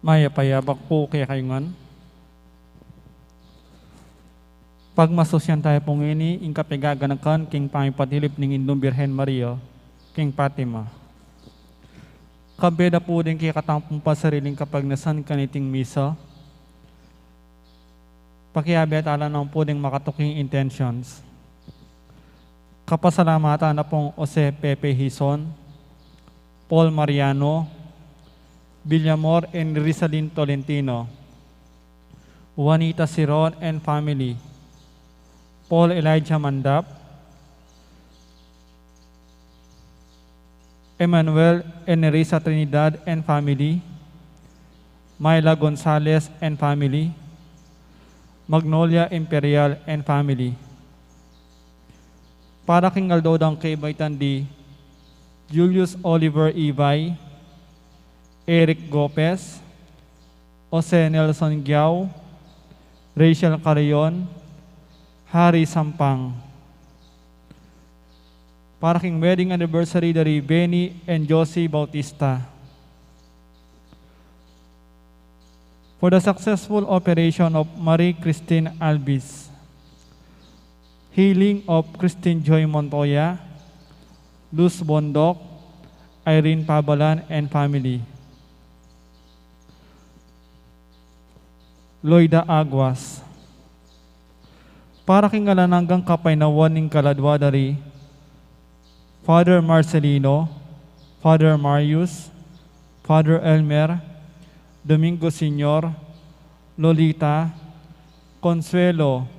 Maya payabak po kaya kayungan. Pag masosyan tayo pong ini, ingka pagaganakan, king pangipatilip ng Indong Birhen Maria, king Fatima. Kabeda po din kaya katampong pasariling kapag nasan kaniting misa, pakiabet ala ng po din makatuking intentions. Kapasalamatan na pong Jose Pepe Hison, Paul Mariano, Villamor and Rizalin Tolentino, Juanita Siron and family, Paul Elijah Mandap, Emmanuel and Nerissa Trinidad and family, Myla Gonzalez and family, Magnolia Imperial and family. Para king Aldodang kay Baitandi, Julius Oliver Ibay, Eric Gopez, Jose Nelson Giao, Rachel Carrion, Harry Sampang. Para king wedding anniversary dari Benny and Josie Bautista. For the successful operation of Marie Christine Albis, healing of Christine Joy Montoya, Luz Bondok, Irene Pabalan and family. Loida Aguas. Para king alananggang kapainawan ng kaladwa dari Father Marcelino, Father Marius, Father Elmer, Domingo Senior, Lolita, Consuelo,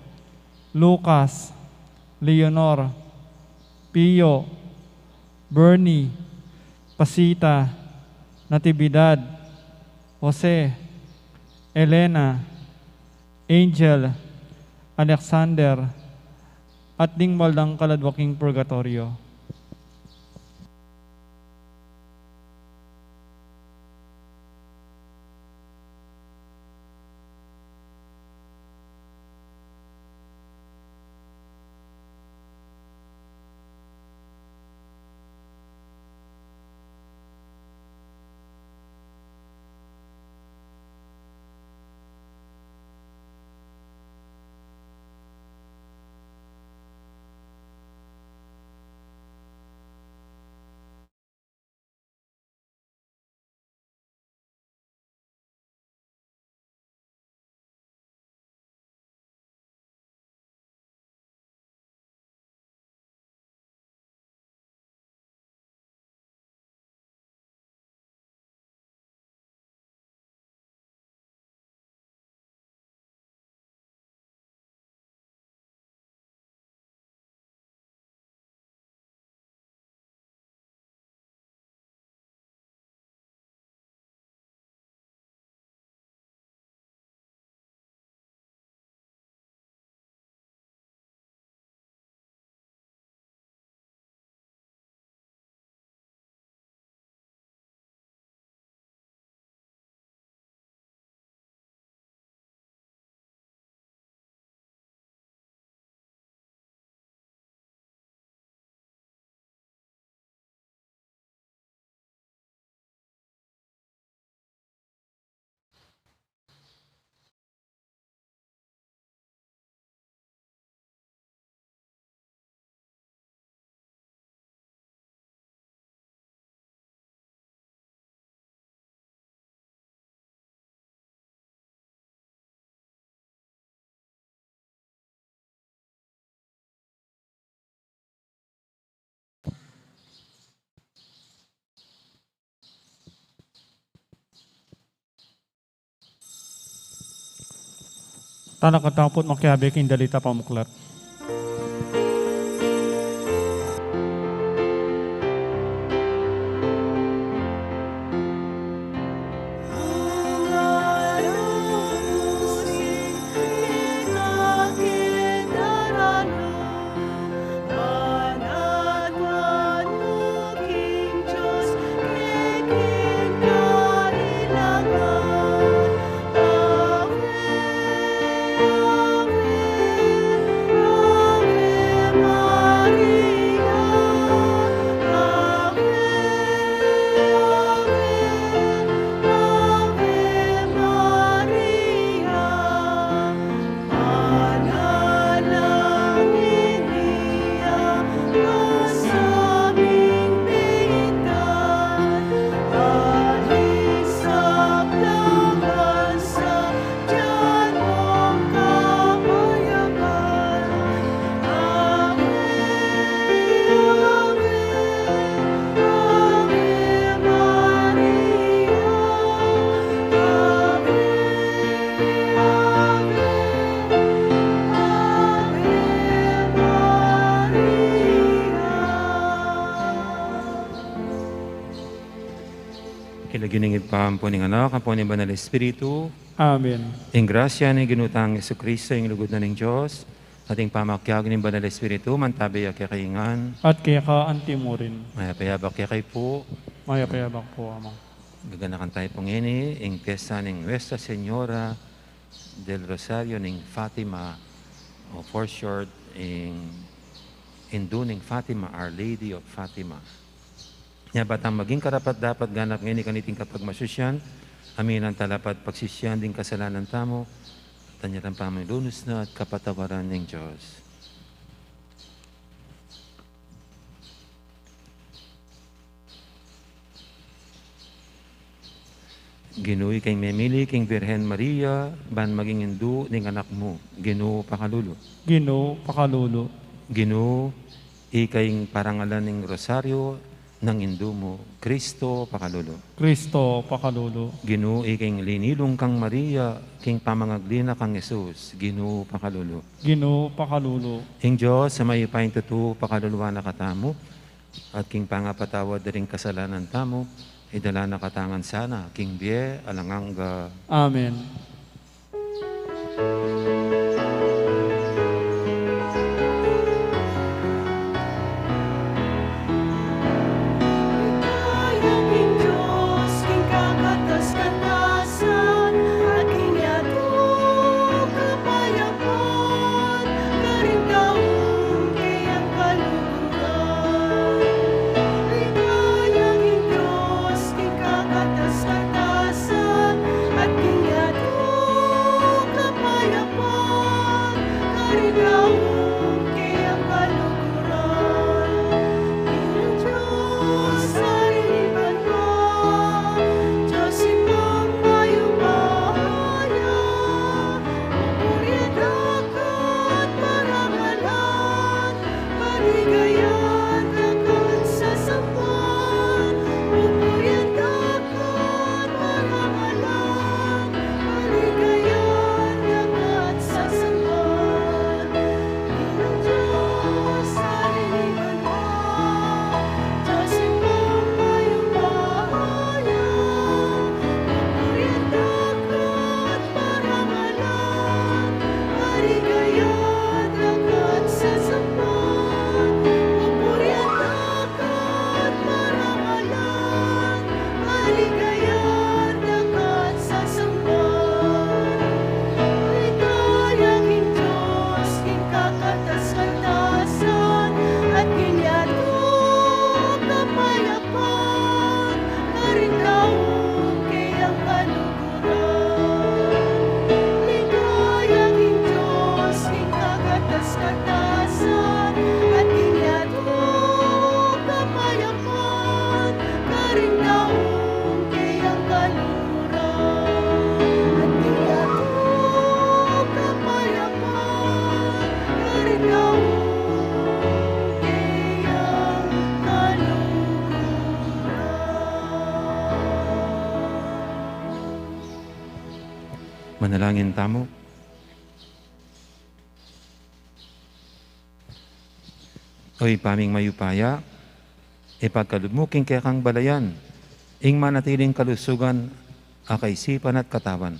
Lucas, Leonor, Pio, Bernie, Pasita, Natividad, Jose, Elena, Angel, Alexander, at ding maldang kaladwaking purgatorio. Tanah katapot makiabek indalita pamuklat. Ave, giningid pa po ng anak, po ni Banal Espiritu, Amen. ing grasya ni ginutang Yesu Kristo, ing lugod na ng Diyos, ating pamakyag ng Banal Espiritu, mantabi kaya kaingan, At kaya ka anti mo rin. maya payabak kaya kay po, Maya payabak po, Amang. gaganakan tayo pong ini, ing piyesta ng Nuestra Señora del Rosario ng Fatima, o for short, ing Induning Fatima, Our Lady of Fatima. Nya batang maging karapat dapat ganap ngayon kaniting kapag masusyan, amin ang talapat pagsisyan din kasalanan tamo, tanyatang pamilunos na at kapatawaran ng Diyos. Ginuy kay memili king Birhen Maria, ban maging indu ning anak mo, Ginoo pakalulo. Ginoo, pakalulo. Ginoo, ikaying parangalan ng rosaryo ng indu mo, Kristo pakalulo. Kristo, pakalulo. Ginoo, ikaying linilong kang Maria, king pamangaglina kang Jesus, Ginoo pakalulo. Ginoo, pakalulo. Ing Diyos, sa may ipain tutu, pakaluluwa na katamo, at king pangapatawad na rin kasalanan tamo, idala na katangan sana, king Bie, alanganga. Amen. Manalangin tamo. Oy paming mayupaya, ipagkalumuking kaya kang balayan, ing manatiling kalusugan, akaisipan at katawan.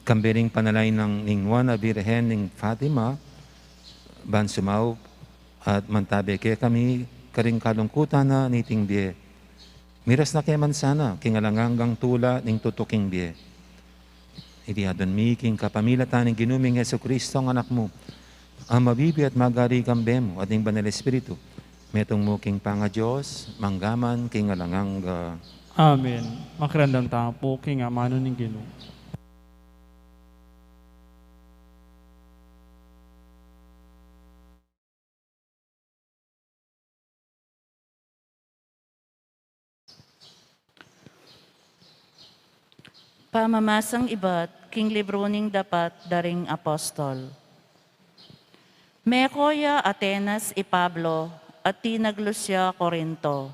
Kambiring panalay ng Ningwan na Birhen ng Fatima, ban sumaw at mantabi kaya kami karing kalungkutan na niting biye. Miras na kaya man sana, kingalangangang tula ning tutuking biye. Idihadon mi king kapamilatan ng ginuming Yesu Kristo ang anak mo, ang mabibi at magari kambe mo at ng Banal Espiritu, metong mo king panga Diyos, manggaman king alanganga. Amen. Makrandang tanga po, king amano ng Ginoo. Pamamasang ibat, king libro ning dapat daring apostol. Mekoya Atenas i Pablo at tinaglusya Corinto.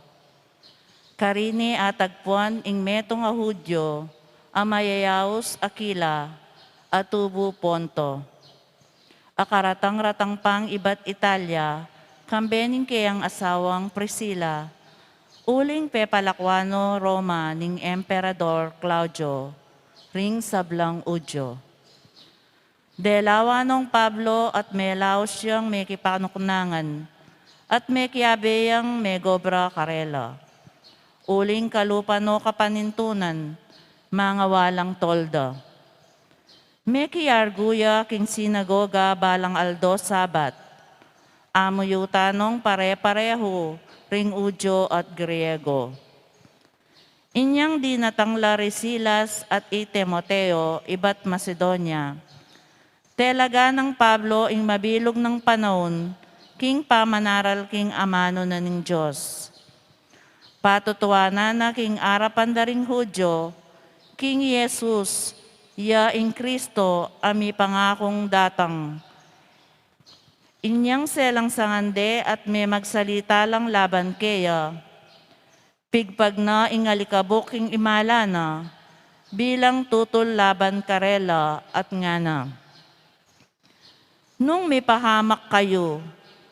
Karini atagpuan ing metong a Hudyo, amayayaos Akila, atubo Ponto. Akaratang-ratang pang ibat Italia, kambening kayang asawang Priscilla, Uling pepalakwano Roma ning Emperador Claudio, ring sablang udyo. Delawa nung Pablo at melaw siyang may kipanuknangan at may kiabeyang may gobra karela. Uling kalupano kapanintunan, mga walang tolda. May kiarguya king sinagoga balang aldo sabat. Amuyutanong pare-pareho, ring udyo at Griego. Inyang dinatangla Silas at Timoteo, iba't Macedonia. Telaga ng Pablo ing mabilog ng panahon, king pamanaral king amano na ning Diyos. Patutuana na king arapan da ring Hudyo, king Jesus, ya ing Kristo, ami pangakong datang. Inyang selang sangande at may magsalita lang laban kaya, pigpag na ingalikabok ing imala na, bilang tutol laban karela at ngana. Nung may pahamak kayo,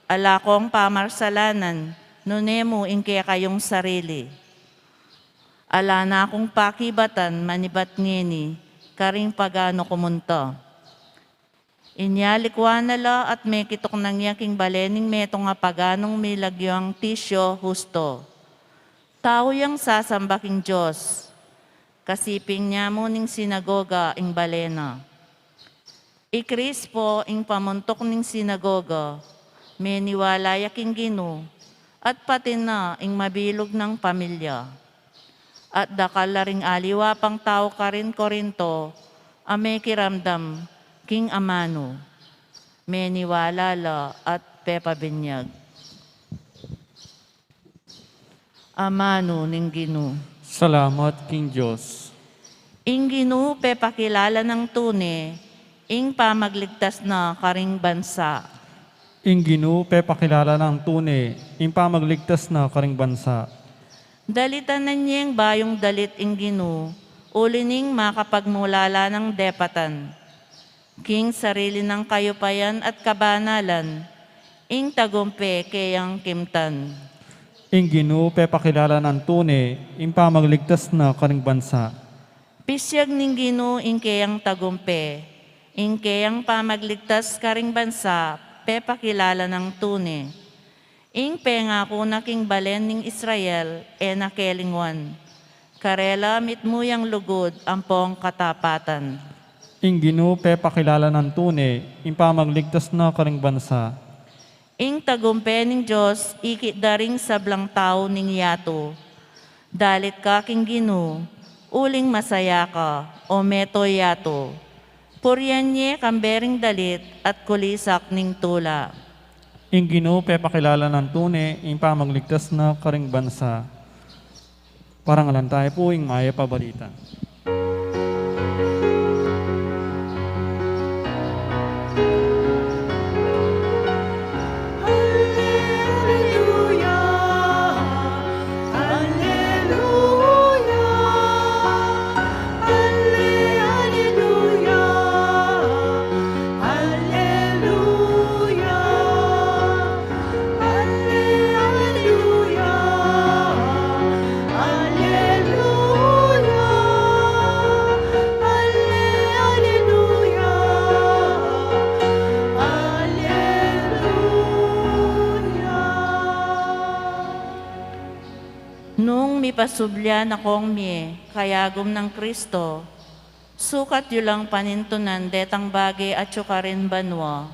ala kong pamarsalanan, nunemo ingke kayong sarili. Ala na akong pakibatan, manibat ngini, karing pagano kumunta. Inyalikwa nala at may kitok nang yaking balening meto nga paganong milagyang tisyo husto. Tao yang sasambaking Diyos, kasiping niya mo ning sinagoga ing balena. Ikrispo ing pamuntok ning sinagoga, may niwala yaking Gino, at pati na ing mabilog ng pamilya. At dakal la ring aliwa pang tao ka rin Korinto, ame kiramdam, king amano, may niwala la at pepabinyag. Amano ning Gino. Salamat, King Diyos. Ing Gino pepakilala ng tune, ing pamagligtas na karing bansa. Ing Ginoo pepakilala ng tune, ing pamagligtas na karing bansa. Dalitan na niyang bayong dalit ing Gino, ulining makapagmulala ng depatan. King sarili ng kayupayan at kabanalan, ing tagumpe kayang kimtan. Ing Ginoo pepakilala ng tune, ing pamagligtas na karing bansa. Pisyag ning Gino ing kayang tagumpe, ing kayang pamagligtas karing bansa, pepakilala ng tune. Ing pengako na king balen ning Israel, nakelingwan. Karela mitmuyang lugod ampong katapatan. Ing Ginoo pepakilala ng tune, ing pamagligtas na karing bansa. Ing tagumpe ning Diyos, ikit daring sablang tao ning yato. Dalit ka king Gino, uling masaya ka, o meto yato. Puryan niya kambering dalit at kulisak ning tula. Ing Ginoo pepakilala ng tune, ing pamagligtas na karing bansa. Parangalan tayo po ing maya pabalita. Nung mipasublia na kong mi, kayagom ng Kristo, sukat yu lang panintunan detang bagay at yu ka rin banwa,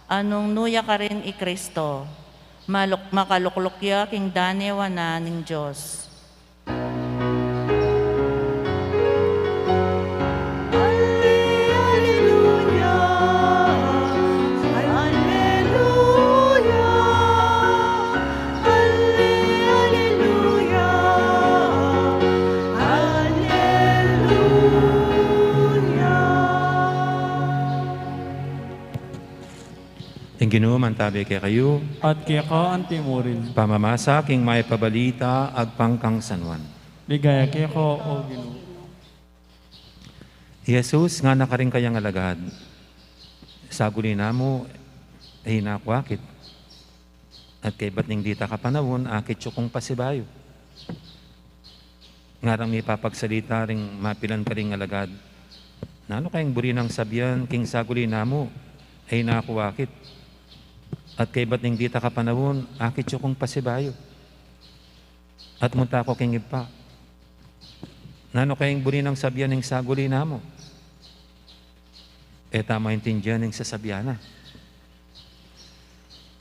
anong nuya ka rin i Kristo, makaluklukya king danewa na ning Diyos. Ing Ginoo mantabi kay kayo, At kaya ka ang timurin. pamamasa king may pabalita agpang kang sanwan. Ligaya kaya ko, O Ginoo. Jesus nga nakaring kayang alagad, saguli na mo, hinakwakit. At kay ba't ning dita ka panawon, akit yung kong pasibayo. Ngarang may papagsalita ring mapilan ka ring alagad. Nano kayang buri ng sabyan, king saguli namo, ay nakuwakit. At kay ba't ning dita ka panawon, akit yung kong pasibayo. At munta ko king ipa. Nano kayang buri ng sabyan ning saguli namo. Tama intindihan ning sasabyana.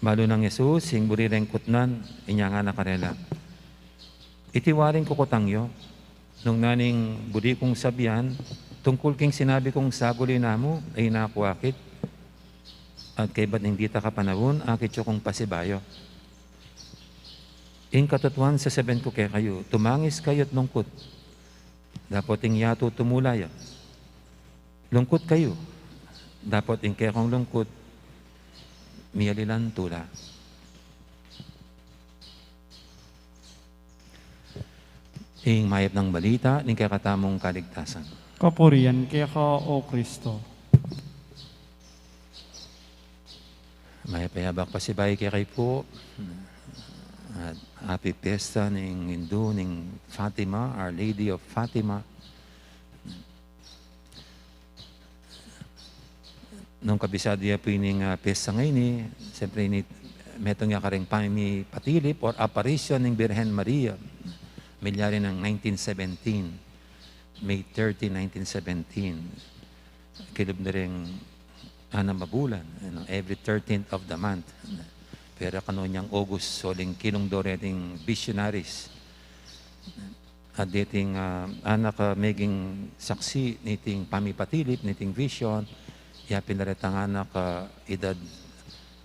Malo ng Yesus, hing buri ring kutnan, inya nga nakarela. Itiwaring ko kutangyo, nung naning budi kong sabyan, tungkol king sinabi kong saguli namo, ay nakuwakit. At kay ba't ning dita ka panawon, akit yung kong pasibayo. In katutuan sa 7 ko kay kayo, tumangis kayo't lungkot. Dapat ing yato tumulaya. Lungkot kayo. Dapat ing kaya kong lungkot, miyalilan tula. Ing mayap ng balita, ning kakatamong kaligtasan. Kapurian kaya ka, O Kristo. Mayapayabak pa si Bay kay po. At happy pesta ning Hindu, ning Fatima, Our Lady of Fatima. Nung kabisado ya po yung pesta ngayon, siyempre metong nga karing pami patilip or apparition ng Birhen Maria. Milyari ng 1917, May 30, 1917. Kilib na rin mabulan, every 13th of the month. Pero kanonyang August, soling kilong doreting visionaries. At dating anak meging saksi niting pamipatilip, niting vision, yapin na rin ang anak edad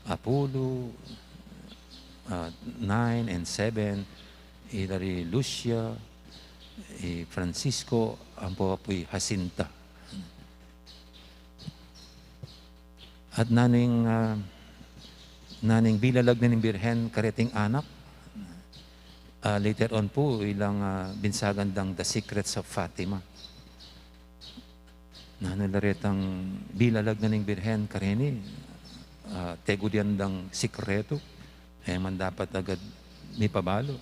Apollo, 9 and 7, dari Lucia, Francisco, ang po apoy Jacinta. At naning bilalag na ng Birhen kareting anak. Later on po, ilang binsagandang The Secrets of Fatima. Nanalaret ang bilalag na ng Birhen kareni, tegudyan sikreto, man dapat agad may pabalo.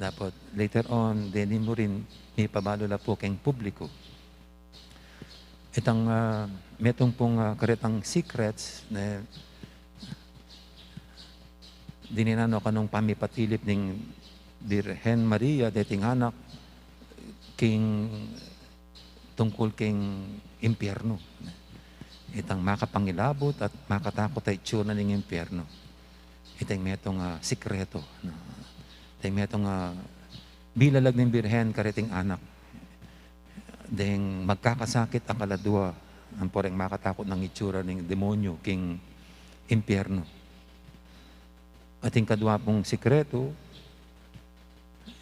Dapat later on, din mo rin may pabalo na po kayong publiko. Itang metong pong karetang secrets na dininano kanong pamipatilip ng Birhen Maria, dating anak, king tungkol king impyerno. Itang makapangilabot at makatakot ay tsura ng impyerno. Itang metong sikreto. Itang metong bilalag ng Birhen kareting anak. Dahing magkakasakit ang kaladwa, ang poreng makatakot ng itsura ng demonyo, king impyerno. At yung kadwa pong sikreto,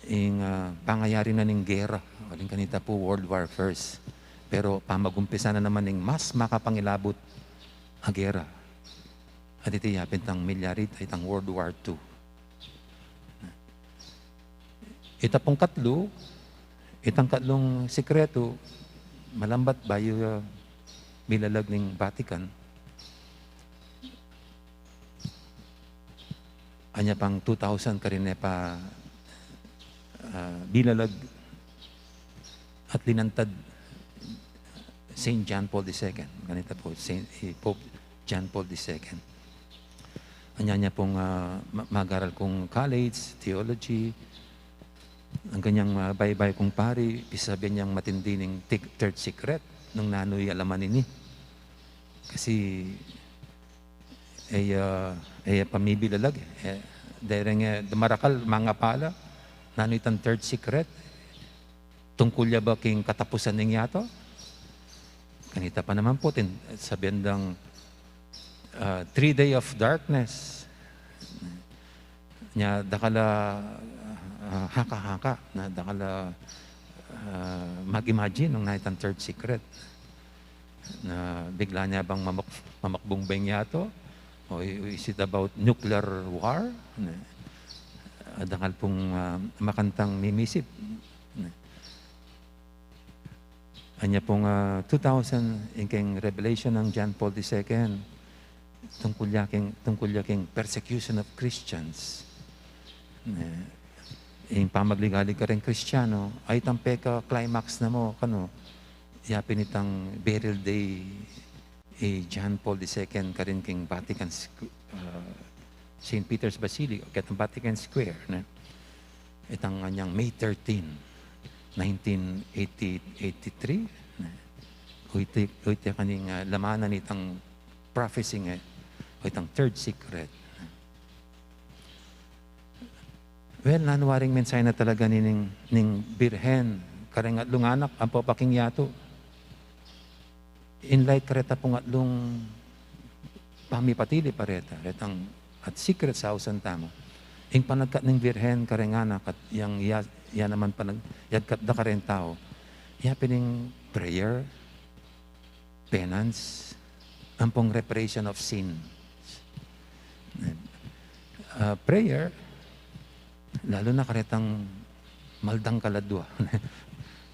yung pangayari na ng gera, waling kanita po World War I. Pero pamagumpisa na naman ng mas makapangilabot ang gera. At ito yapin tang milyarit ay tang World War II. Ita pong katlo, itang katlong sikreto, malambat bayo bilalag ng Vatican. Anya pang 2000 karin pa bilalag at linantad St. John Paul II. Ganito po, Pope John Paul II. Anya niya pong mag-aral kong college, theology, ang kanyang baybay kong pari, isabi niyang matindi ng third secret nung nanoy alaman ini. Kasi pamibilalag. Dahil marakal, mga pala, nanoy tan third secret. Tungkol ya ba king katapusan ng yato? Kanita pa naman po, sabihan ng 3 day of darkness. Nya, dakala haka-haka na dakala mag-imagine ng night and third secret na bigla niya bang mamakbumbay niya to o is it about nuclear war dakal pong makantang mimisip anya pong 2000 ingkeng revelation ng John Paul II tungkol yaking persecution of Christians Yung pamagligalig ka rin Kristiyano, ay tampe ka climax na mo, yapin itang burial day, John Paul II ka rin king Vatican, St. Peter's Basilica, katang Vatican Square, na itang anyang May 13, 1983, uite kaning lamanan itang prophecy nga, itang third secret. Well, nanuwaring mensahe na talaga ning birhen, kareng atlong anak, ang papaking yato. In light kareta pong atlong pamipatili pareta, retang at secret sa usan tamo. Ing panagkat ng birhen kareng anak at yang ya naman yagkat da karen tao. Ya pining prayer, penance, ampong reparation of sin. Prayer, lalo na karetang maldang kaladwa.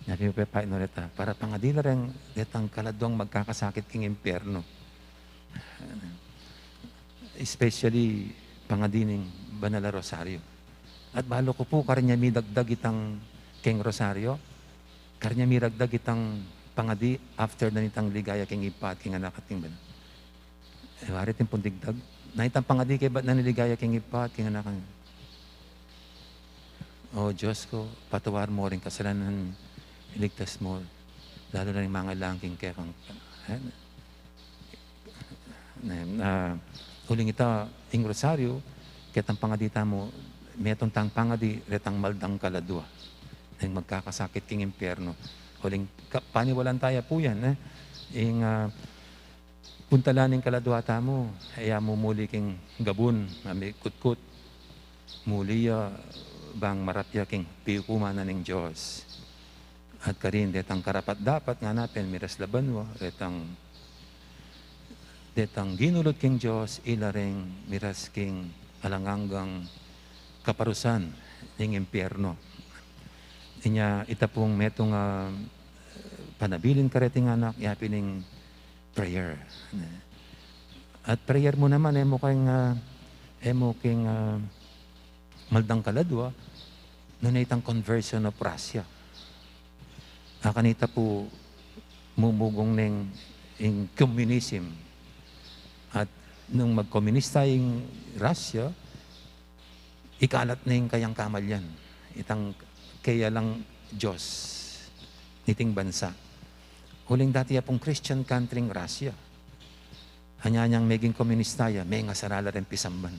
Nabi mo pa inoreta, para pangadila rin retang kaladwang magkakasakit king impyerno. Especially pangadining Banala Rosario. At balo ko po, karanya mi dagdag itang king Rosario, karanya mi dagdag itang pangadi after na nitang ligaya king ipat, king anak at king Banala. Warit yung pundigdag. Na itang pangadi kay ba't na niligaya king ipat, king anak ang O Diyos ko, patuwar mo rin kasalanan, iligtas mo, lalo na yung mga langking kekang. Huling ita, ing Rosario, ketang pangadita mo, metong tang pangadi, retang maldang kaladwa, yung magkakasakit king impyerno. Huling, paniwalan tayo po yan, ing puntalaning kaladwata mo, haya mo muli king gabun, may kutkut, muli bang marapya king piukumanan ng Diyos. At karin, detang karapat dapat nga natin, miras labanwa, detang ginulot king Diyos, ilaring miras king alanganggang kaparusan ng impyerno. Inya itapong metong panabilin kareting anak, yapining prayer. At prayer mo naman, emo king maldang kaladwa, nung itang conversion of Russia. Kanita po mumugong ng communism. At nung mag-komunista yung Russia, ikalat na yung kayang kamalyan. Itang kaya lang Diyos, niting bansa. Huling dati pong Christian country ng Russia. Hanyanyang meging komunista ya, may nga sarala rin pisamban.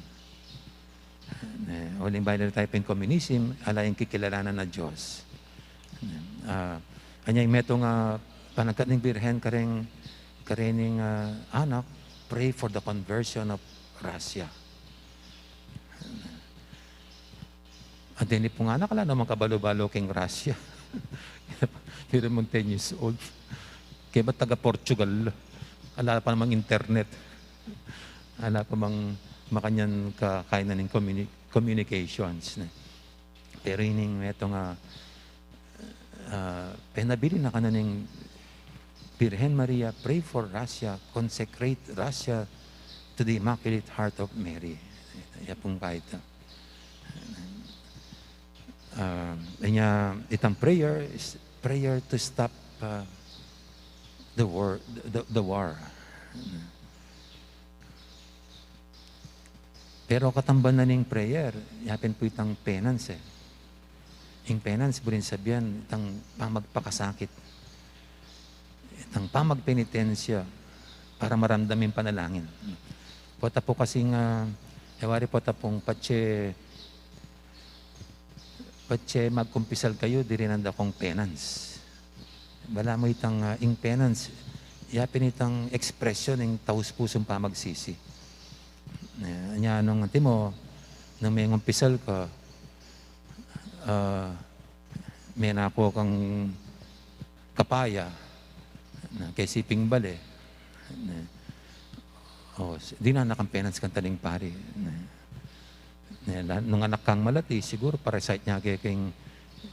Huling bayan na tayo pong communism, ala yung kikilalanan na Diyos. Anyay metong panagkat ng birhen karening anak, pray for the conversion of Russia. At din pong anak, ala naman kabalo-balo king Russia. Pero mong 10 years old. Kaya ba taga Portugal? Ala pa namang internet. Ala pa mang makanyan kakainan ng communications. Pero ining metong penabili na kananing Birhen Maria, pray for Russia, consecrate Russia to the Immaculate Heart of Mary. Yapong kahit. Itang prayer is prayer to stop the war. Pero katamban na ning prayer, yapin po itang penance. Yung penance, burin sabihan, itang pamagpakasakit. Itang pamagpenitensya para maramdamin panalangin. Pota po kasing, ewari po tapong patse magkumpisal kayo, dirinanda kong penance. Bala mo itang ing penance, yapin itang ekspresyon ng taus-pusong pamagsisi. Anya nung mo, nung may ngumpisal ka, may na ako kang kapaya na kay Siping Bale. Di na nakang penance kang taling pari. Nung anak kang malati, siguro para-recite niya kayong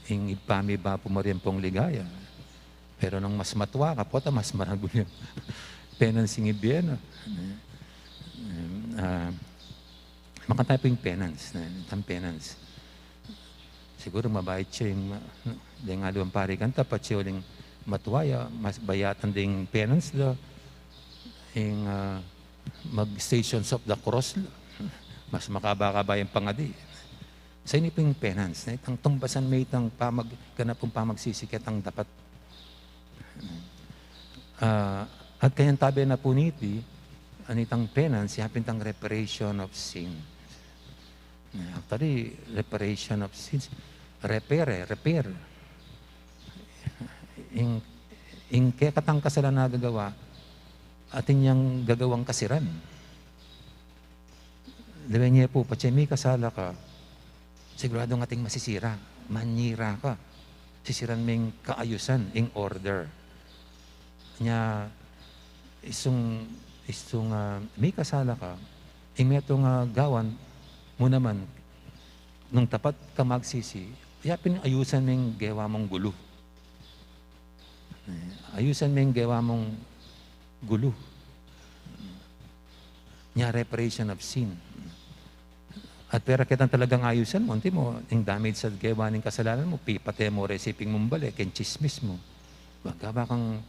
ipami ba pumariyan pong ligaya. Pero nung mas matuwa ka po, mas marago niya. Penance ng ibiyena. Makantay po yung penance. Penance. siguro mabayad siya yung nga luwang parikan tapat siya uling matuwaya, mas bayatan ding penance da, yung mag-stations of the cross la, mas makabakaba yung pangadi. Sa inyo po yung penance, na itang tumbasan may itang ganap pong pamagsisikit ang dapat. At kayang tabi na po niti, anitang penance, yapin tang reparation of sin. Actually, reparation of sins. Repair. Yung kaya katang kasalan na gagawa, atin yung gagawang kasiran. Dahil niya po, patsi may kasala ka, siguradong ating masisira. Manyira ka. Sisiran may kaayusan, in order. Nya, may kasala ka, may itong gawan, mo naman, nung tapat ka magsisi, yapin ayusan mong gawa mong gulo. Ayusan mong gawa mong gulo. Nya reparation of sin. At pera kitang talagang ayusan mo, hindi mo, yung damage sa gawa ng kasalanan mo, pipate mo, resiping mong balik, yung chismis mo. Bakang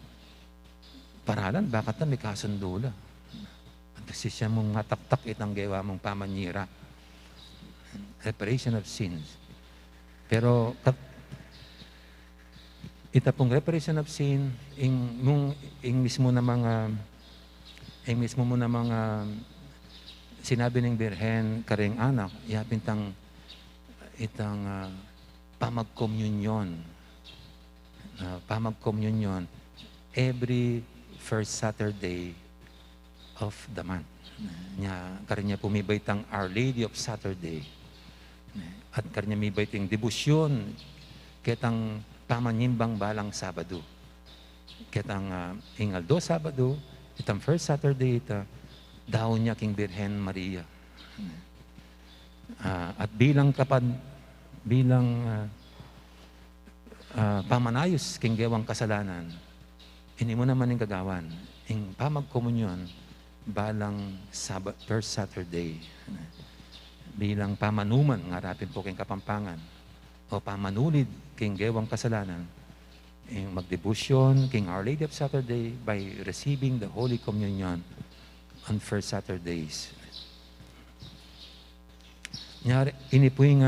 paralan, bakit na may kasundula? At kasi siya mong mataktak itang gawa mong pamanyira. Reparation of sins. Pero ita pong reparation of sin ing mismo na mga sinabi ng Birhen karing anak yapintang itang pamagkomunyon every first Saturday of the month. Karinya pumibay tang Our Lady of Saturday. At kanya may baiting debusyon ketang pamanyimbang balang Sabado. Ketang ingaldo Sabado, itang first Saturday ita, daw niya king Birhen Maria. At bilang pamanayos king gewang kasalanan, ini mo naman yung gagawan, yung pamagkomunyon balang first Saturday. Bilang pamanuman, ngarapin po king Kapampangan, o pamanulid king gewang kasalanan, yung magdebusyon king Our Lady of Saturday by receiving the Holy Communion on first Saturdays. Ini po yung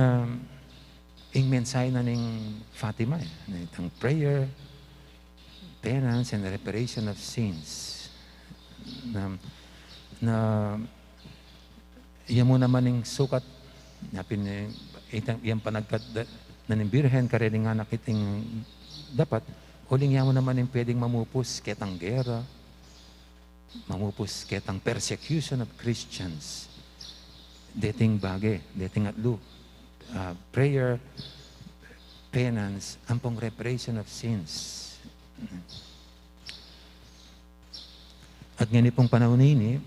mensahe na ng Fatima, itang prayer, penance, and reparation of sins. Na iyan mo naman yung sukat, iyan panagkat na ng Birhen, kareli nga nakiting dapat, uling yan mo naman yung pwedeng mamupos ketang gera, mamupos ketang persecution of Christians, dating bagay, dating atlo, prayer, penance, ampong reparation of sins. At ngayon pong panahon ini,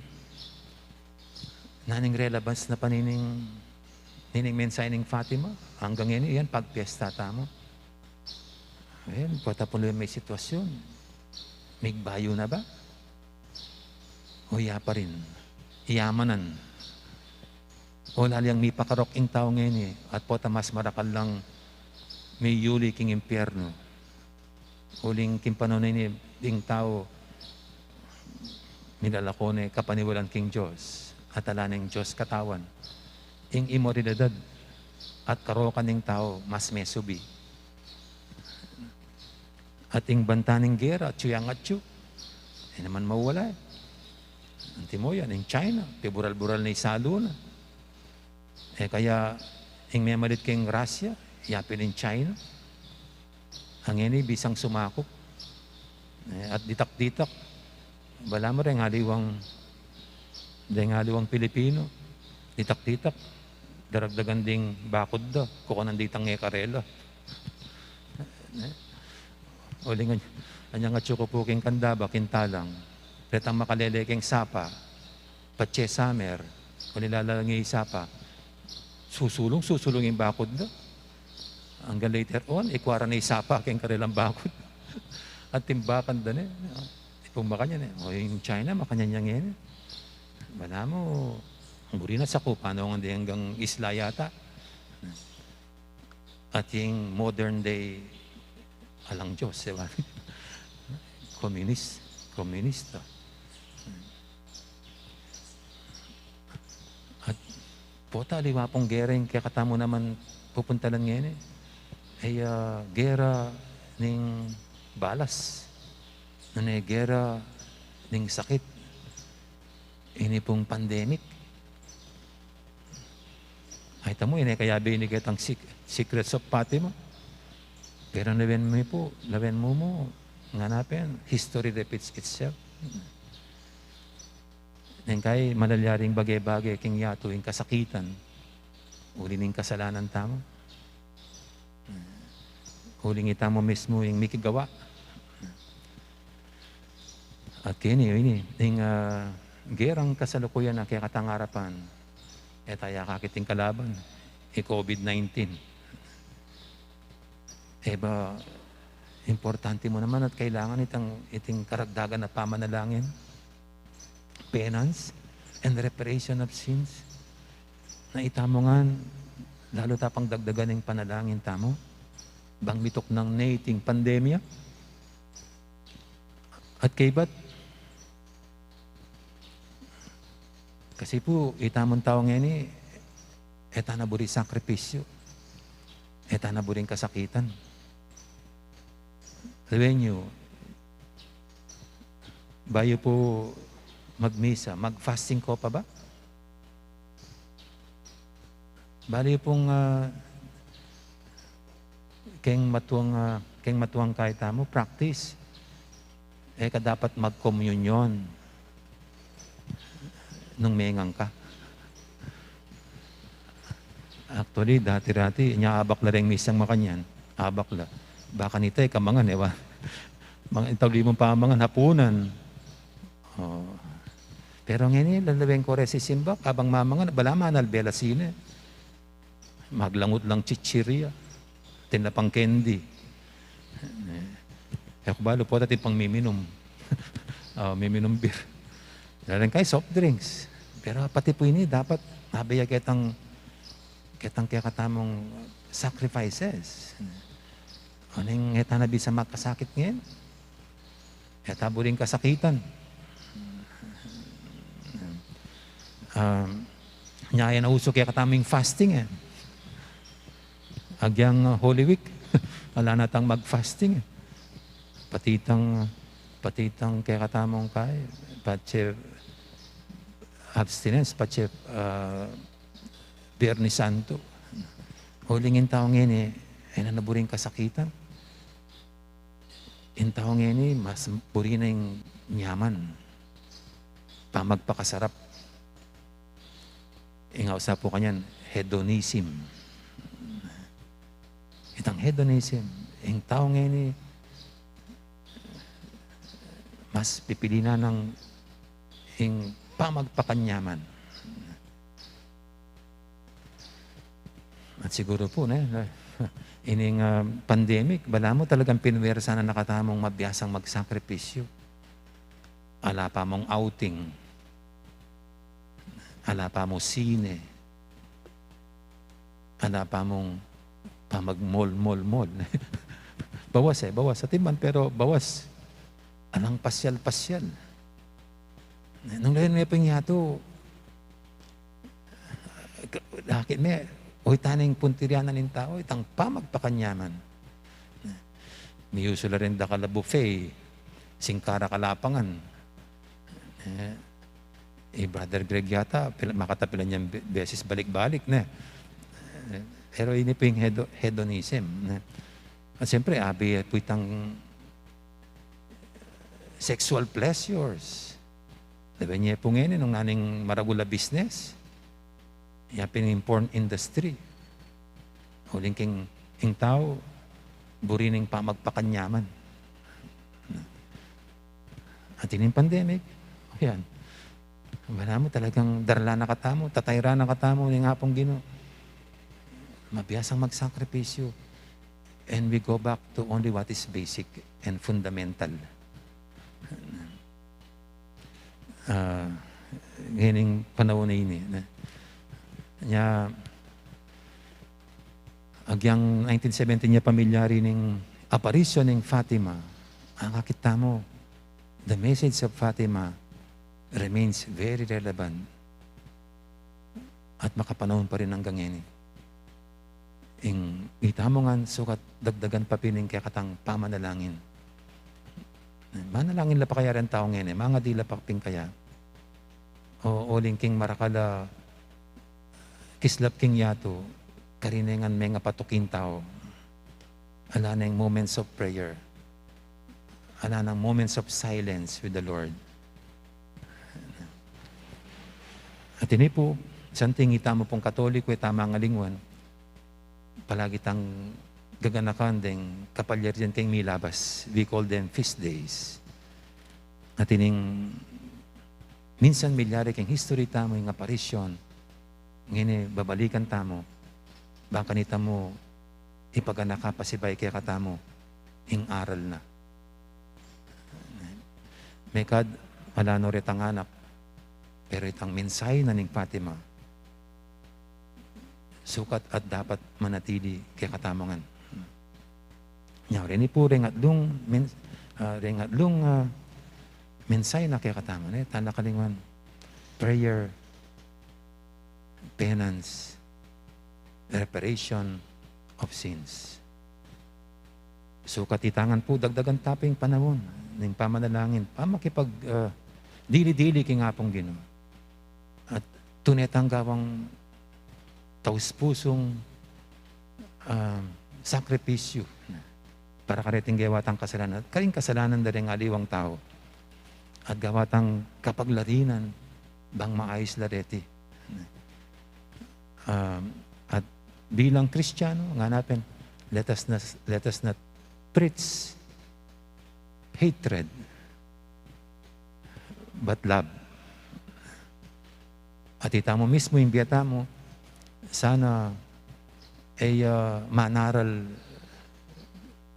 naning relevance na panining mensahe ng Fatima, hanggang ngayon, yan, pagpiesta tamo. Ayan, patapuloy may sitwasyon. May bayo na ba? O iya pa rin. Iyamanan. O lalyang may pakarok ing tao ngayon at pota mas marakal lang may yuli king impyerno. Uling kimpanonay ni ding tao nilalakone kapaniwalan king Diyos at ala ng Diyos katawan. Ing imoralidad at karokan ng tao mas mesubi. At ing bantaning gera, tsuyang at tsu. Naman mawala. Anti mo yan, ing China, pibural-bural na isalo na. Kaya, ing memalit king Russia, yapin ing China. Ang ini, bisang sumakop. At ditak-ditak. Bala mo rin, haliwang Pilipino. Ditak-ditak. Daragdagan ding bakod da. Kukunan ditang ngekarela. Uling anyang at sukupuking kandaba, kintalang. Retang makaleleking sapa. Patse samer. Kung nilalangi sapa. Susulong yung bakod da. Hanggang later on, ikwara na isapa keng karelang bakod. At timbakan da na. Ipumaka niya na. O yung China, makanyanyang yan. Bala mo, ang guri na sa ko, paano nga hanggang isla yata. at yung modern day alang Diyos, diba? Komunista. At pota, liwa pong gera yung kaya katamo naman pupunta lang ngayon ay gera ng balas, gera ng sakit, ini pong pandemic. Ay tamo, kaya binigay ang secrets of Fatima. Pero lawen mo, nganapin, history repeats itself. Nang kay malalyaring bagay-bagay, king yato, yung kasakitan, uli ng kasalanan tamo. Huling ita mo mismo yung mikigawa. At kini, yung gerang kasalukuyan na kaya katangarapan, taya kakiting kalaban, COVID-19. Ba, importante mo naman at kailangan iting karagdagan na pamanalangin, penance, and reparation of sins. Na itamo nga, lalo tapang dagdagan ng panalangin tamo, bang mitok ng nating pandemya. At kay ba't? Kasi po, itamong tao ngayon eta na buri sakripisyo. Eta na buring kasakitan. Sabihin nyo, bayo po magmisa, mag-fasting ko pa ba? Bali pong keng matuang kahit mo, practice. Ka dapat mag-communion nung mengang ka. Actually, dati-dati, abak la rin misang makanyan. Abak la. Baka nita kamangan, ewa. Mga itawli mong pamangan, hapunan. Oh. Pero ngayon, lalawin ko rin si Simba, kabang mamangan, balaman, albela sine. Maglangot lang chichirya. Tinapang candy. Kung balo po dati pang miminom. Miminom beer. Lalang kay soft drinks. Pero pati po ini, dapat nabaya kitang kaya katamong sacrifices. Ano yung etanabi sa magkasakit ngayon? Etabuling kasakitan. Nyaya na uso kaya kataming fasting Agyang Holy Week, wala natang mag-fasting Patitang kaya katamong kay, patse abstinence, patse Biyernes Santo. Hulingin tao ngayon ay nanaburing kasakitan. In tao ngayon mas buri na yung nyaman. Pamagpakasarap. Ingawsa po kanyan, hedonism. Itang hedonism. Yung tao ngayon mas pipili na ng pamagpakanyaman. At siguro po, ining pandemic, bala mo talagang pinwersa na nakatamong mabiyasang magsakripisyo. Ala pa mong outing. Ala pa mong sine. Ala pa mong pamag-mall. Bawas bawas sa timan, pero bawas. Anang pasyal. Nung lahat may pangyato, lakit may, o taning puntiryanan ng tao, itang pamagpakanyaman. May usula rin da kala buffet, singkara kalapangan. Brother Greg yata, makatapilan niyang beses balik-balik na. Pero ini po yung hedonism. At siyempre, abi po itang sexual pleasures. Diba niya po ngayon, nung naning maragula business, yapin yung porn industry. Huling king tao, buri ng pamagpakanyaman. At yun yung pandemic, yan. Wala mo talagang darla na katamo, tatayra na katamo, yung hapong Ginoo. Mabiyasang magsakripisyo. And we go back to only what is basic and fundamental. Ngayon yung panahon na yun Agyang 1917 niya pamilyari ng aparisyon ng Fatima. Ang kakita mo, the message of Fatima remains very relevant at makapanahon pa rin hanggang ngayon. Ita mo nga, sukat dagdagan pa pining kaya katang pamanalangin. Manalangin la pa kaya rin tao ngayon, mga dila pa ping kaya. O oling king marakala, kislap king yato, karinengan may nga patukin tao. Ala na yung moments of prayer. Ala na moments of silence with the Lord. At ini po, santing ita mo pong Katoliko, tama nga lingwan, palagi tang gaganakan ding kapalyarian kayong milabas. We call them feast days. At ining minsan milyari kayong history tamo, yung aparisyon, ngini babalikan tamo, baka nita mo ipaganaka pasibay kaya katamo, ing aral na. May kad, wala no retang anak, pero itang mensahe na ning Fatima, sukat at dapat manatili kaya katamangan. Nya rin po rengatlong mensahe na kaya kataman tanda kalingwan, prayer, penance, reparation of sins. Sukat itangan po dagdagan taping panahon ng pamanalangin, pamakipag dili-dili king apong Ginoo. At tunetang gawang taus-pusong sakripisyo para kareting gawatang kasalanan. Karing kasalanan na rin aliwang tao. At gawatang kapaglarinan bang maayos lareti. At bilang Kristiyano, nganapin, let us not preach hatred, but love. At ita mo mismo, imbiyata mo, sana ay manaral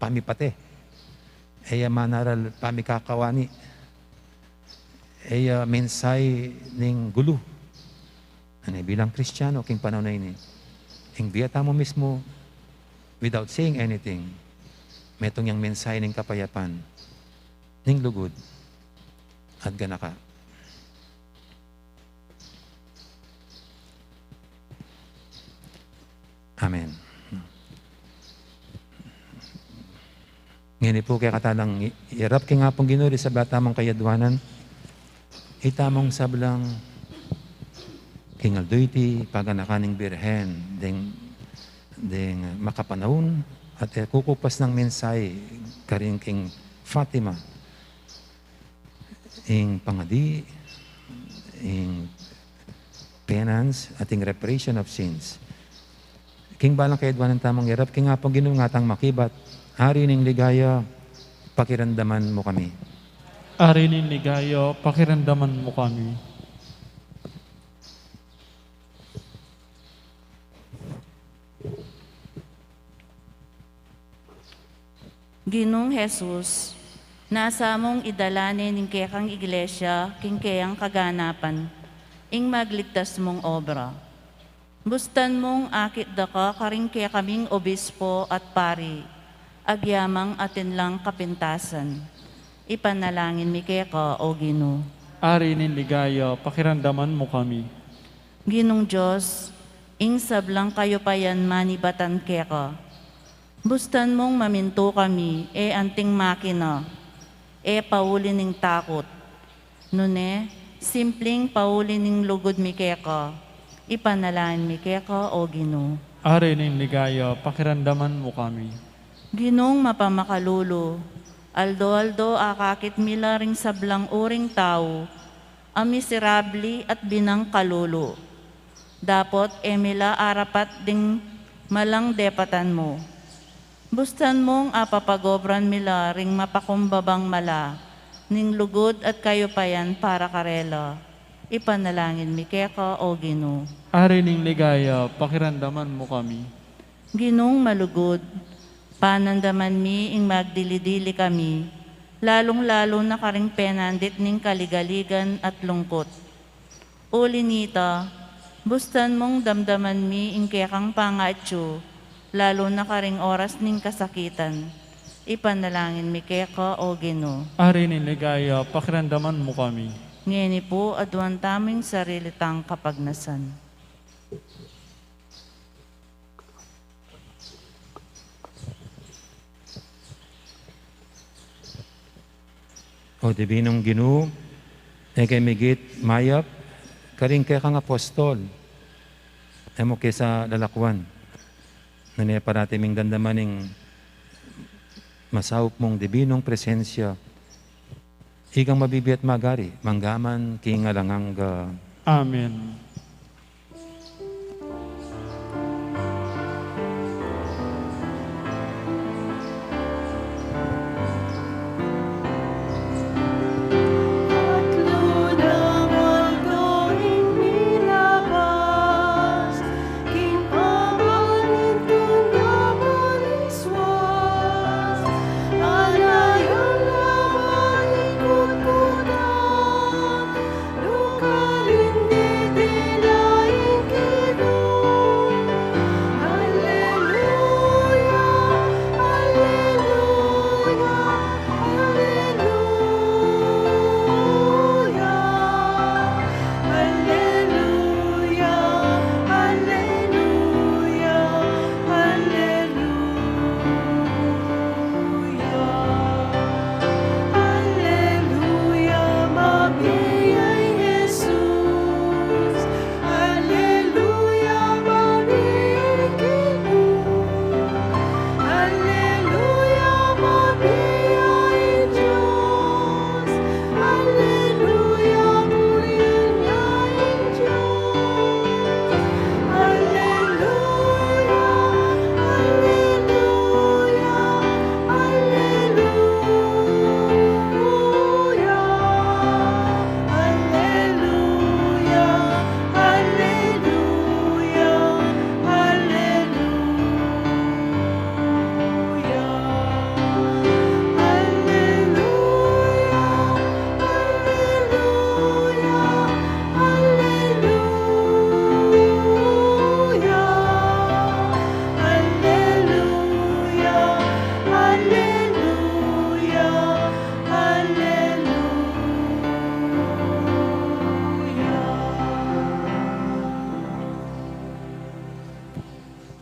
pamipate, ay manaral pamikakawani, ay mensay ning gulo. Ano, bilang Kristiyano, king panahon na ini, imbiyata mo mismo, without saying anything, metong yung mensay ning kapayapan, ning lugod, at ganaka. Amen. Ngayon po kaya katalang irap ki nga pong ginuri sa batamang kayadwanan, itamong sablang kingalduyti paganakaning birhen ding makapanahon at kukupas ng mensay karing king Fatima ing pangadi ing penance at ing reparation of sins. King balang kayadwan ng tamang hirap, king nga pong ginungatang makibat, hari ning ligaya, pakiramdaman mo kami. Ari ning ligayo, pakiramdaman mo kami. Ginong Jesus, nasa mong idalanin ning kayang iglesia, king kayang kaganapan, ing magligtas mong obra. Bustan mong akit da ka karing kaya kaming obispo at pari, agyamang atin lang kapintasan. Ipanalangin mi kaya ka, O Ginoo. Ari ning ligayo, pakiramdaman mo kami. Ginong Diyos, ing sablang kayo payan manibatan kaya ka. Bustan mong maminto kami, anting makina, pauli ning takot. Nune, simpleng pauli ning lugod mi kaya ka. Ipanalangin mi kaya ka, O Ginoo. Ari ning ligayo, pakiramdaman mo kami. Ginong mapamakalulo, aldo-aldo akakit milaring sablang uring tao, ang miserabli at binang kalulo. Dapot emila arapat ding malang depatan mo. Bustan mong apapagobran milaring mapakumbabang mala, ning lugod at kayo payan para karela. Ipanalangin mi kaya ka, O Ginoo. Ari ning ligayo, pakiramdaman mo kami. Ginong malugod, panandaman mi ing magdilidili kami, lalong-lalo na karing penandit ning kaligaligan at lungkot. Uli nita, bustan mong damdaman mi ing kayakang pangatyo, lalo na karing oras ning kasakitan. Ipanalangin mi keka o Ginoo. Ari ni ligaya, pakiramdaman mo kami. Ngeni po aduan taming sarili tang kapagnasan. O Dibinong Ginoo, kay migit mayap, karing kay kang apostol, emo kay sa lalakwan, na parati ming dandamaning masaup mong dibinong presensya, igang mabibiyat magari, manggaman kingalanganga. Amen.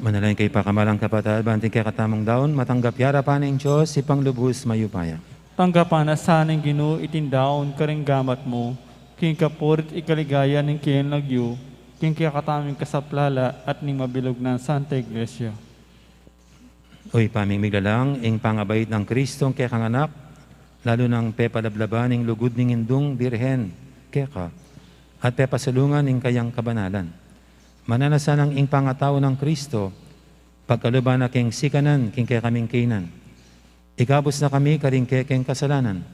Manalangin kay pakamalang kapatid, banting kay katamang daon, matanggap yara pa ng Diyos, si panglubos mayupaya. Tanggapan na saning Ginoo itindaon karing gamat mo, king kapurit ikaligaya ning kiyan lagyo, king kakataming kasaplala at ning mabilog ng Santa Iglesia. Uy, paming miglalang, ing pangabait ng Kristong kay kang anak, lalo ng pepalablaban ing lugod ning indung birhen, keka, at pepasalungan ing kayang kabanalan. Mananasan ang ing pangataw ng Kristo, pagkaluban na king sikanan, king kay kaming kinan. Ikabos na kami karing kekeng kasalanan,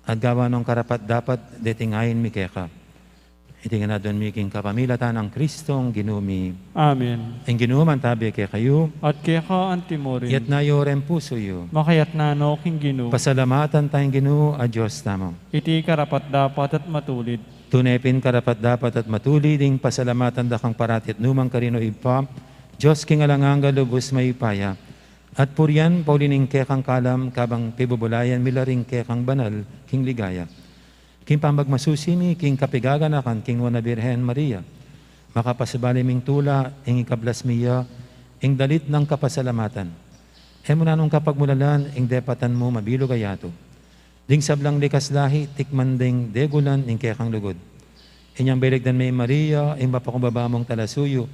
at gawa ng karapat dapat detingayin mi keka. Itingan na doon mi king kapamilatan ng Kristong ginumi. Amen. Ang ginuman tabi kay kayo, At kaya ka antimorin, yat na yorem puso yo. makayat na no king Ginoo, Pasalamatan tayong Ginoo a Diyos tamo. iti karapat dapat at matulid. Tunepin karapat dapat at matuli ding pasalamatan da kang paratit numang karino ipa, Diyos king alanganga lubos mayupaya, at puryan paulining kekang kalam kabang pibubulayan milaring kekang banal king ligaya. King pambagmasusimi, king kapigaganakan, king wana Birhen Maria, makapasabali ming tula, ing ikablas miya, ing dalit ng kapasalamatan. Emo na nung kapagmulalan, ing depatan mo mabilog ayato. Ding sablang likas lahi, tikman ding degulan, ing kekang lugod. Inyang belegdan may Maria, ing mapakumbaba mong talasuyo,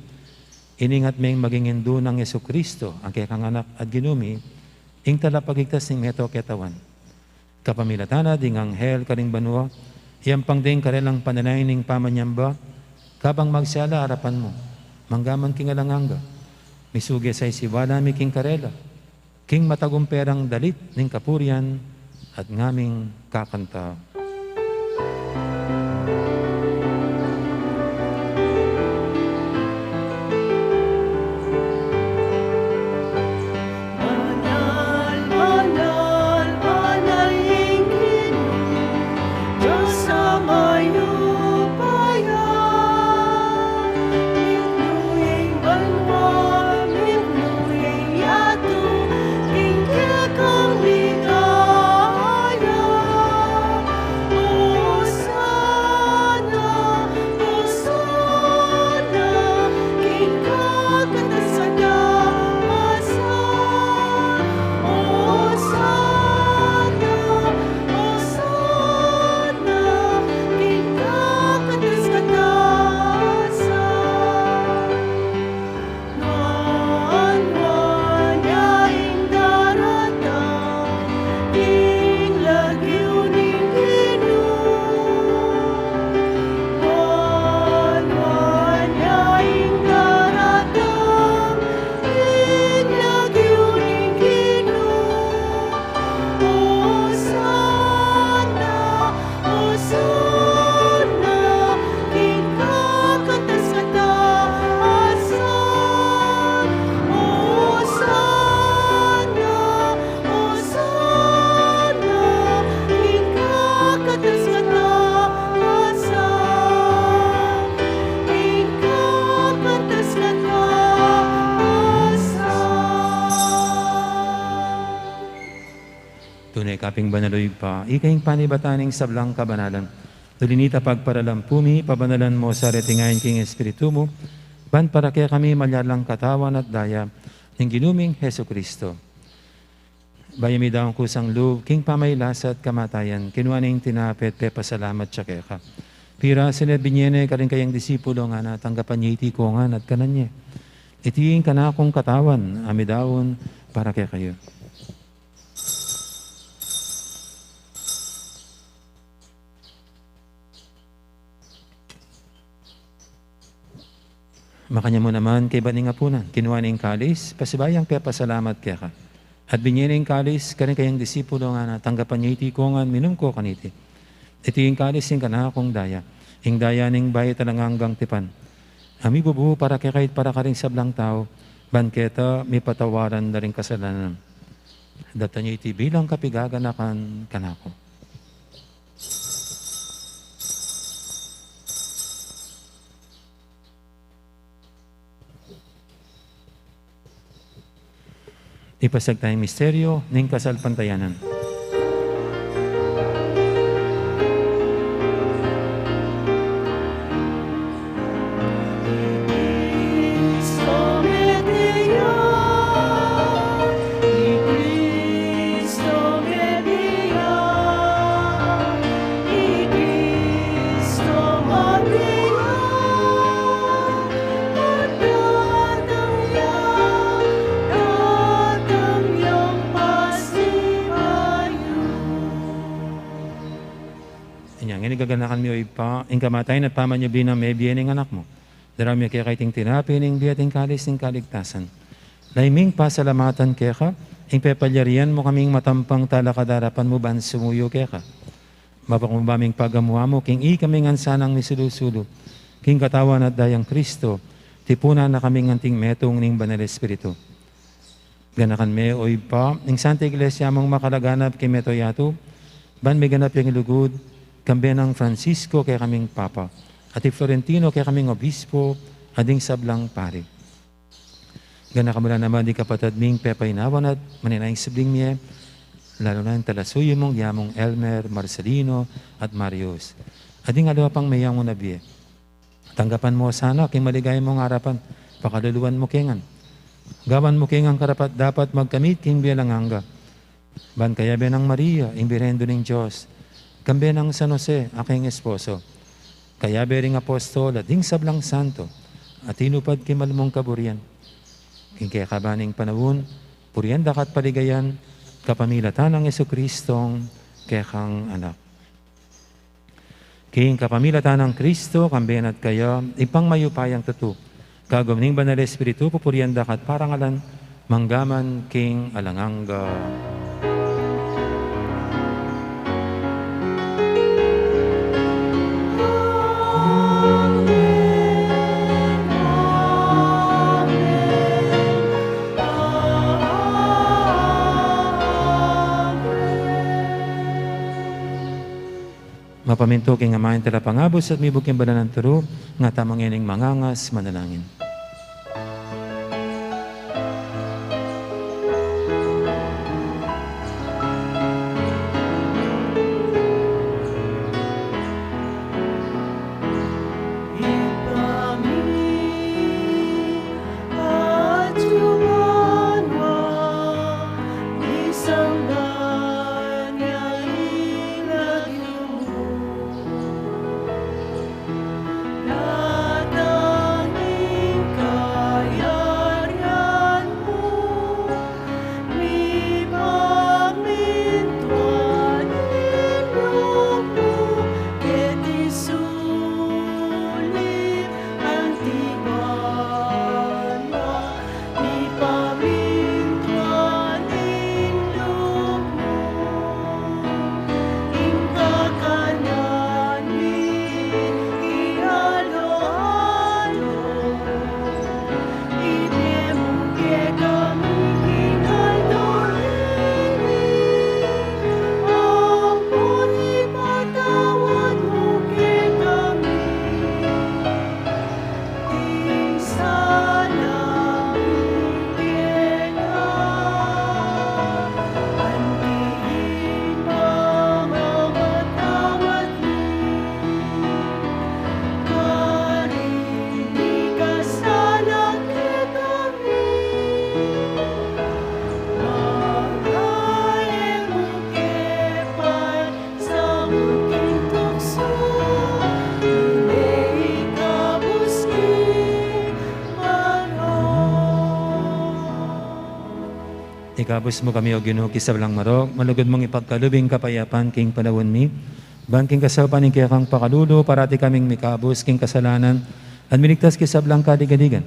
iningat may maging hindu ng Yesu Kristo, ang kekang anak at ginumi, ing talapagigtas ning meto ketawan. Kapamilatana ding anghel karing banwa, iyang pang ding karelang pananay ning pamanyamba, kabang magsyala harapan mo, manggaman king alanganga, misuge say siwala mi king karela, king matagumperang dalit ning kapurian, at ngaming kakanta. Kinaping banaloy pa, ikaing panibataning sablang kabanalan. Tulinita pagparalampumi, pabanalan mo sa retingayin king Espiritu mo, ban para kaya kami malyalang katawan at daya, ng ginuming Heso Kristo. Bayami daw ang kusang loob, king pamaylas at kamatayan, kinuha na yung tinapit, pasalamat siya kaya ka. Pira sinabi niya ka rin kayang disipulo nga na tanggapan niya iti kongan at kanan niya. Itiing ka na akong katawan, amidawon para kaya kayo. Makanya mo naman kay baning apunan, kinuha na yung kalis, pasibayang pasalamat kaya ka. At binyan na yung kalis, karin kayang disipulo nga na tanggapan niya iti kongan, minum ko kaniti. Iti yung kalis yung kana akong daya, yung daya ning bayat talang hanggang tipan. Ami bubuo para kay kahit para ka rin sablang tao, banketa may patawaran na rin kasalanan. Data niya iti bilang kapigaganakan kanako. Ipasag tayong misteryo ng kasalpantayanan. Gaganakan mo ipa, ang kamatayan at paman niyo binang may biyen ng anak mo. Darami kaya kaiting tinapi ng biyating kalis ng kaligtasan. Laiming pasalamatan kaya ka, ang pepalyarian mo kaming matampang talakadarapan mo ban sumuyo kaya ka. Mapakumbaming pagamuha mo, king kaming ansanang ni sulusulo, king katawan at dayang Kristo, tipunan na kaming anting metong ning Banal Espiritu. Ganakan me o ipa, ang Santa Iglesia mong makalaganap kay metoyato, ban may ganap yung ilugod, kambe ng Francisco kaya kaming Papa, at Florentino kaya kaming Obispo, ading sablang pari. Gana kamula naman di kapatid ming pepainawan at maninayang sibling niya, lalo na yung talasuyo mong yamong Elmer, Marcelino, at Marius. Ading alawa pang mayang mo nabiye. Tanggapan mo sana king maligay mong harapan, pakaluluan mo kengan. Gawan mo kengang karapat dapat magkamit king bialanganga. Ban kaya benang Maria, imbirendo ng Diyos, kambe ng San Jose, aking esposo. Kaya bering apostol at ding sablang santo, at inupad kimalmong kaburian. King kaya kabaning panawon, purian dakat paligayan, kapamilatan ng Jesucristong kaya kang anak. King kapamilatan ng Kristo, kambe at kaya, ipang mayupayang tatu. Kagumning Banal Espiritu, pupurian dakat parangalan, manggaman king alanganga. Mapaminto king amahin tala pangabos at mibuk yung bananan turo, nga tamang ining mangangas manalangin. Igabos mo kami o Ginoo kisablang marok, malugod mong ipagkalubing kapayapan king panawon mi, bangking kasapan king kang pakalulo, parati kaming mikabos king kasalanan, at miligtas kisablang kadigadigan.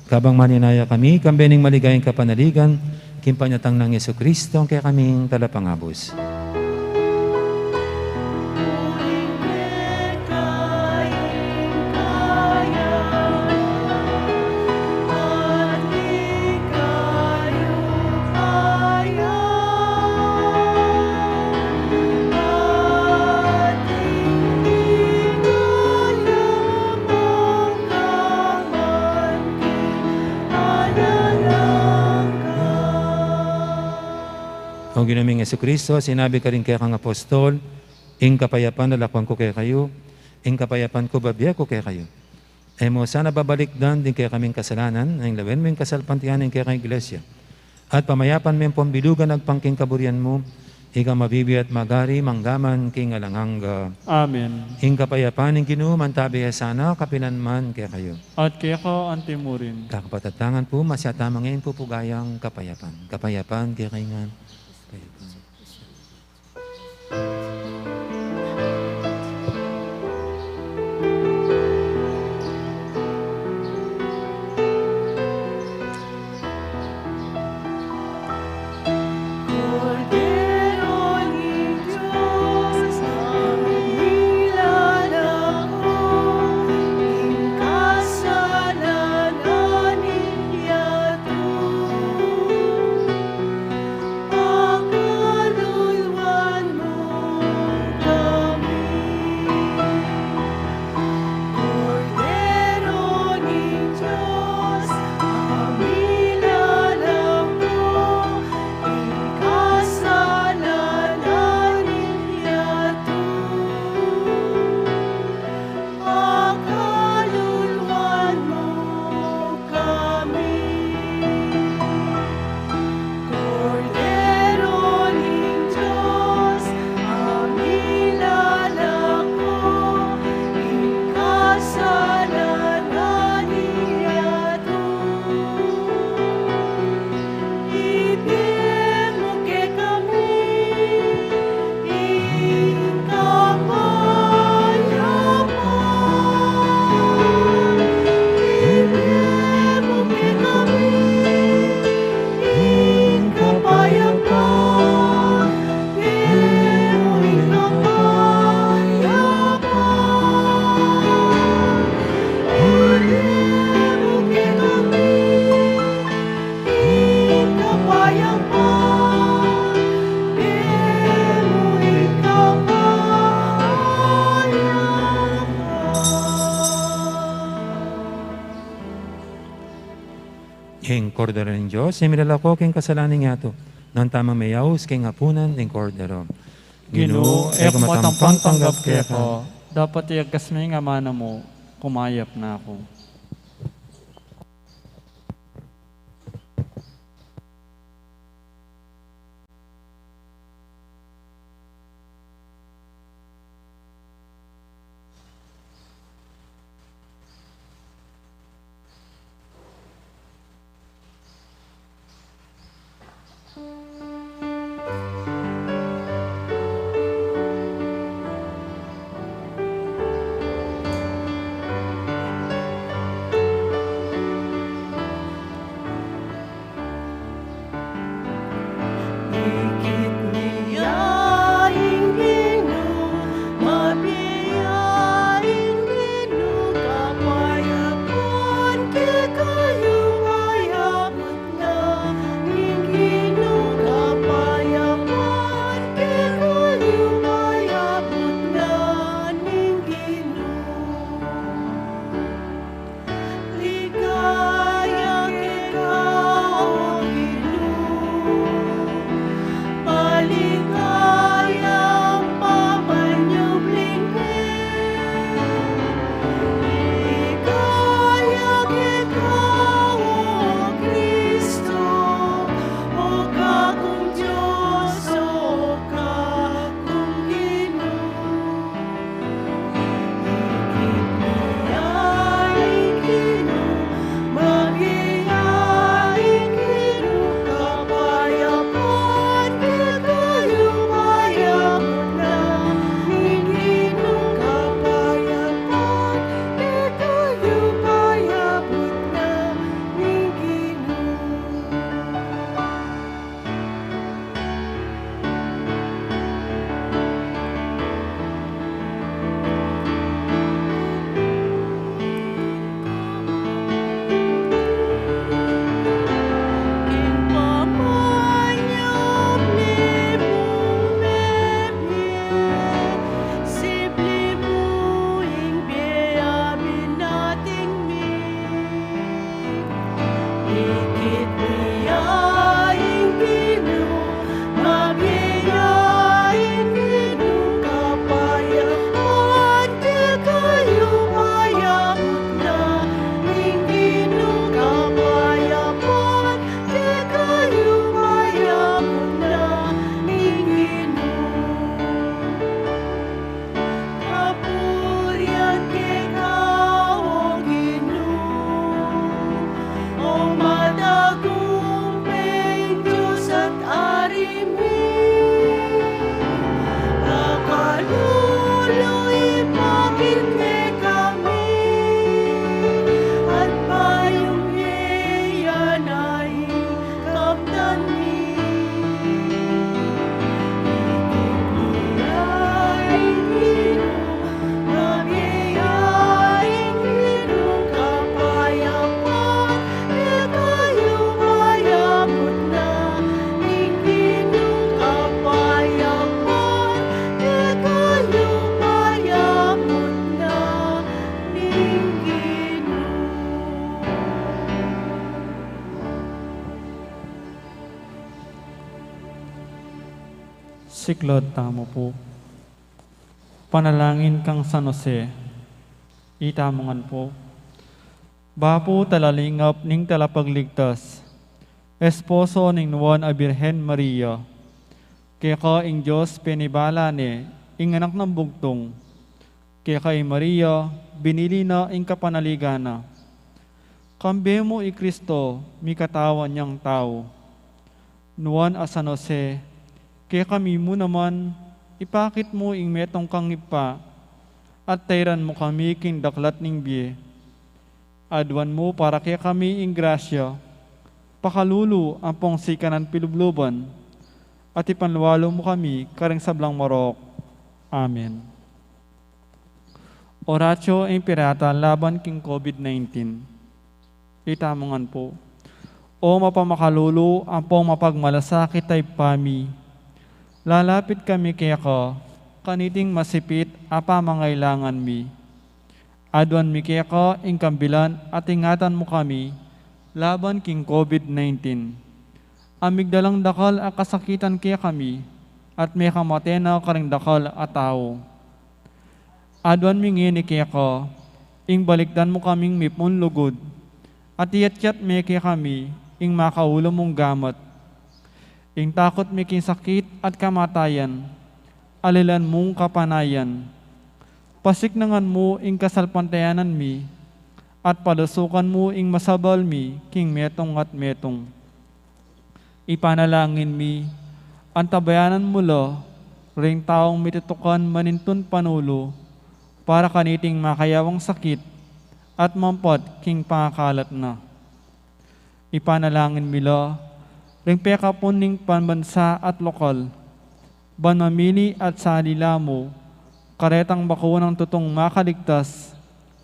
Kabang maninaya kami, kambening maligayang kapanaligan, king panyatang ng Yesu Kristo, kaya kaming talapangabos. O ginaming Yesu Kristo, sinabi ka rin kaya kang apostol, ing kapayapan nalakwang ko kaya kayo, ing kapayapan ko babya ko kaya kayo. E mo sana babalikdan din kaya kaming kasalanan, ang lawen mo yung kasalpantihan ng kaya kang iglesia. At pamayapan mo yung pambilugan agpangking kaburian mo, ikaw mabibi at magari, manggaman king alanganga. Amen. Ing kapayapan ng Ginoo, mantabi sana kapinanman kaya kayo. At kaya ko antimurin. Kakapatatangan po, masyatamang ngayon po pugayang kapayapan. Kapayapan kaya kayo nga. Ing Cordero ng Diyos, imilalako king kasalanan nga to, nang tamang mayaws king hapunan ng Cordero. Ginoo, ek matampang tanggap kaya ko. Dapat iagkas may nga mana mo, kumayap na ako. Siklod tamo po. Panalangin kang San Jose. Itamongan po. Bapo talalingap ning talapagligtas. Esposo ning nuwan a Birhen Maria. Kaya ka ing Diyos penibala ni ing anak ng bugtong. Kaya kay Maria binili na ing kapanaligana. Kambe mo i Kristo mi katawan niyang tao. Nuwan a San Jose. Kaya kami mo naman, ipakit mo ing metong kangipa, at tayran mo kami king daklat ning biye. Adwan mo para kaya kami ing grasya, pakalulu ang pongsikanan pilubluban, at ipanwalo mo kami karing sablang marok. Amen. Oratio Imperata laban king COVID-19. Itamongan po. O mapamakalulu ang pong mapagmalasakit ay pami. Lalapit kami kaya ka, kaniting masipit apa mangailangan mi. Adwan mi kaya ka, ing kambilan at ingatan mo kami, laban king COVID-19. Amigdalang dakal a kasakitan kaya kami, at may kamatena karing dakal a tao. Adwan mi ngini kaya ka, ing balikdan mo kaming mipon lugod, at iyat-yat mi kaya kami, ing makaulo mong gamat. Ing takot mi king sakit at kamatayan, alilan mong kapanayan. Pasiknangan mo ing kasalpantayanan mi, at palusukan mo ing masabal mi king metong at metong. Ipanalangin mi, antabayanan mo lo, ring taong mitutukan manintun panulo, para kaniting makayawang sakit, at mampot king pangakalat na. Ipanalangin mi lo, ring pekapon ning panbansa at lokal, ban mamili at salila mo, karetang bako ng tutong makaligtas,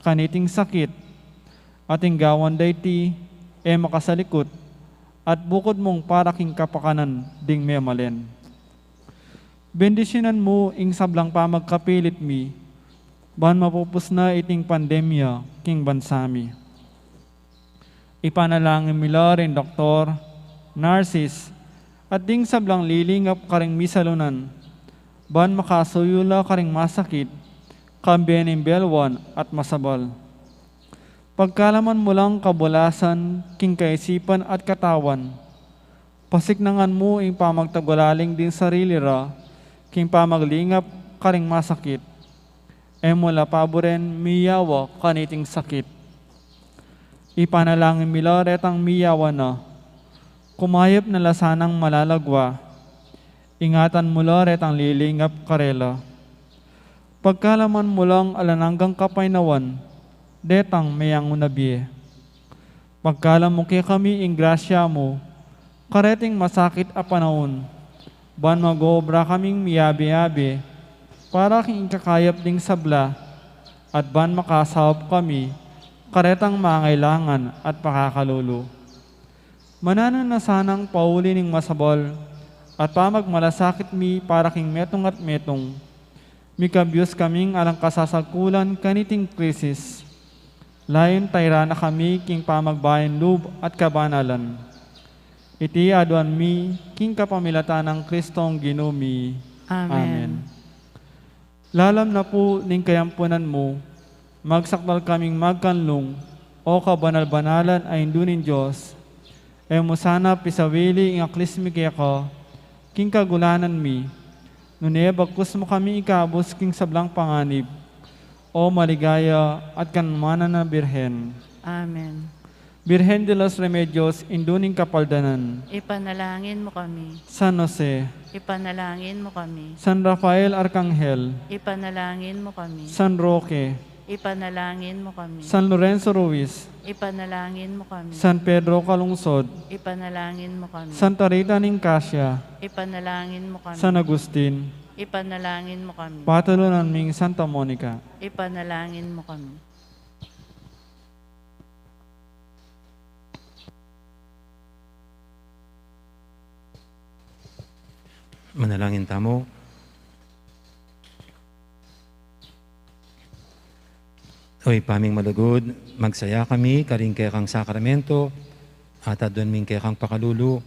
kaniting sakit, ating gawan dayti, makasalikot, at bukod mong paraking kapakanan ding memalen. Bendisyonan mo ing sablang pamagkapilit mi, ban mapupus na iting pandemya king bansami. Ipanalangin mi lo rin Doktor, Narcis, at ding sablang lilingap karing misalunan, ban makasuyula karing masakit, kambiyaning belwan at masabal. Pagkalaman mo lang kabulasan, king kaisipan at katawan, pasiknangan mo ing pamagtagwalaling din sarili ra, king pamaglingap karing masakit, mula paboren miyawa kaniting sakit. Ipanalangin mila retang miyawa na, kumayap na lasanang malalagwa, ingatan mo lo retang lilingap karela. Pagkalaman mo lang alananggang kapainawan, detang mayang unabiye. Pagkalam mo kaya kami ing grasya mo, kareting masakit a panahon, ban mag-obra kaming miyabi-yabi, para king kakayap ding sabla, at ban makasawap kami, karetang mangailangan at pakakalulu. Mananan na sanang pauli ning masabal, at pamagmalasakit mi para king metong at metong, mikabyos kaming alang kasasagkulan kaniting krisis. Layon tayra na kami king pamagbayan lub at kabanalan. Iti aduan mi king kapamilatan ng Kristong Ginumi. Amen. Lalam na po ning kayampunan mo, magsakdal kaming magkanlong, o kabanal-banalan ay indunin Diyos, mo sana pisawili ing aklismi kaya ka, king kagulanan mi, nune bagkus mo kami ikabos king sablang panganib, o maligaya at kanmanan na Birhen. Amen. Birhen de los Remedios, induning kapaldanan. Ipanalangin mo kami. San Jose, Ipanalangin mo kami. San Rafael Arcangel, Ipanalangin mo kami. San Roque, Ipanalangin mo kami. San Lorenzo Ruiz, Ipanalangin mo kami. San Pedro Calungsod, Ipanalangin mo kami. Santa Rita Nicasia, Ipanalangin mo kami. San Agustin, Ipanalangin mo kami. Patulunan ming Santa Monica. Ipanalangin mo kami. Manalangin tamo. Oy, paming malagod, magsaya kami, karing kaya kang sakramento, at adon ming kaya kang pakalulu,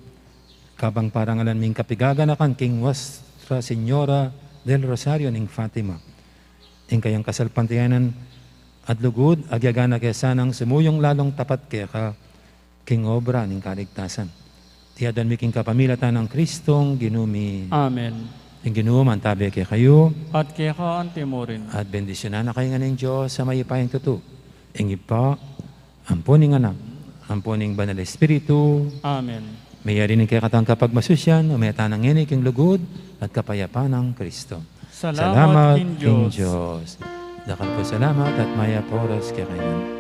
kabang parangalan ming kapigaganakan, king was Nuestra Señora del Rosario ning Fatima. Ing kayang kasalpantiyanan at lugod, agyagana kaya sanang sumuyong lalong tapat kaya ka king obra ning kaligtasan. Tiyadan mi king kapamilatan ng Kristong ginumi. Amen. Ing ginuman tabi kaya kayo, At kaya ka ang timurin. at bendisyonan na kayo nga ng Diyos sa mayipayang tuto. Ing ipa, ampuning anak, ampuning banal Espiritu, Amen. mayari ning kaya katang kapag masusyan, umayata ng inig king lugod, at kapayapaan ng Kristo. Salamat, King King Diyos. Diyos. Dakal po salamat at maya poras kaya kayo.